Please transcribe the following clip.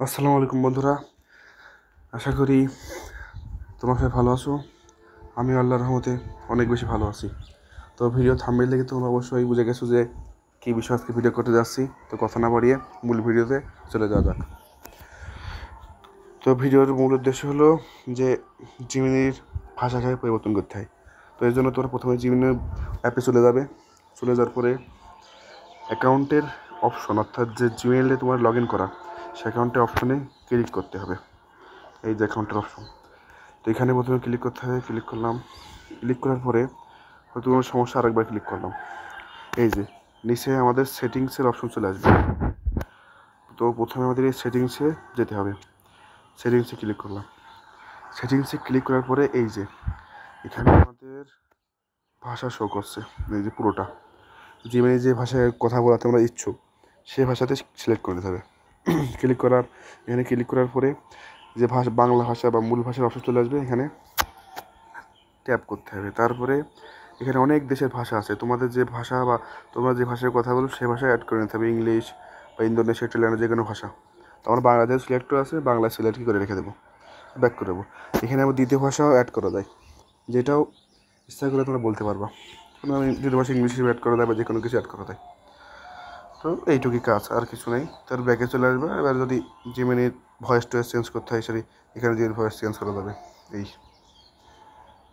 আসসালামু আলাইকুম বন্ধুরা, আশা করি তোমরা সবাই ভালো আছো। আমি আল্লাহর রহমতে অনেক বেশি ভালো আছি। তো ভিডিও থাম্বনেল দেখে তোমরা অবশ্যই বুঝে গেছো যে কী বিষয় আজকে ভিডিও করতে যাচ্ছি। তো কথা না বাড়িয়ে মূল ভিডিওতে চলে যাওয়া যাক। তো ভিডিওর মূল উদ্দেশ্য হলো যে জিমিনির ভাষাকে পরিবর্তন করতে হয়। তো এর জন্য তোমরা প্রথমে জিমিনি অ্যাপে চলে যাবে। চলে যাওয়ার পরে অ্যাকাউন্টের অপশন, অর্থাৎ যে জিমেইলে তোমার লগ ইন করা, সে অ্যাকাউন্টের অপশনে ক্লিক করতে হবে। এই যে অ্যাকাউন্টের অপশন, তো এখানে প্রথমে ক্লিক করতে হবে। ক্লিক করলাম। ক্লিক করার পরে হয়তো কোনো সমস্যা, আরেকবার ক্লিক করলাম। এই যে নিচে আমাদের সেটিংসের অপশন চলে আসবে। তো প্রথমে আমাদের এই সেটিংসে যেতে হবে। সেটিংসে ক্লিক করলাম। সেটিংসে ক্লিক করার পরে এই যে এখানে আমাদের ভাষা শো করছে, এই যে পুরোটা জিমেইলে যে ভাষায় কথা বলাতে আমরা ইচ্ছুক সে ভাষাতে সিলেক্ট করে দিতে হবে। এখানে ক্লিক করার পরে যে বাংলা ভাষা বা মূল ভাষার অপশন চলে আসবে, এখানে ট্যাপ করতে হবে। তারপরে এখানে অনেক দেশের ভাষা আছে, তোমাদের যে ভাষা বা তোমরা যে ভাষায় কথা বলো সে ভাষায় অ্যাড করে নিতে হবে। ইংলিশ বা ইন্দোনেশিয়া, থাইল্যান্ডের যে কোনো ভাষা। তো আমার বাংলাদেশ সিলেক্ট আছে, বাংলা সিলেক্ট করে রেখে দেবো, ব্যাক করে দেবো। এখানে আমার দ্বিতীয় ভাষাও অ্যাড করা যায়, যেটাও ইচ্ছা করে তোমরা বলতে পারবা। আমি দ্বিতীয় ভাষা ইংলিশ হিসেবে অ্যাড করা যায় বা যে কোনো কিছু অ্যাড করা যায়। তো এইটুকুই কাজ, আর কিছু নেই। তার ব্যাকে চলে আসবে। এবার যদি জিমিনির ভয়েস টয়েস চেঞ্জ করতে হয়, এখানে যে ভয়েস চেঞ্জ করা যাবে। এই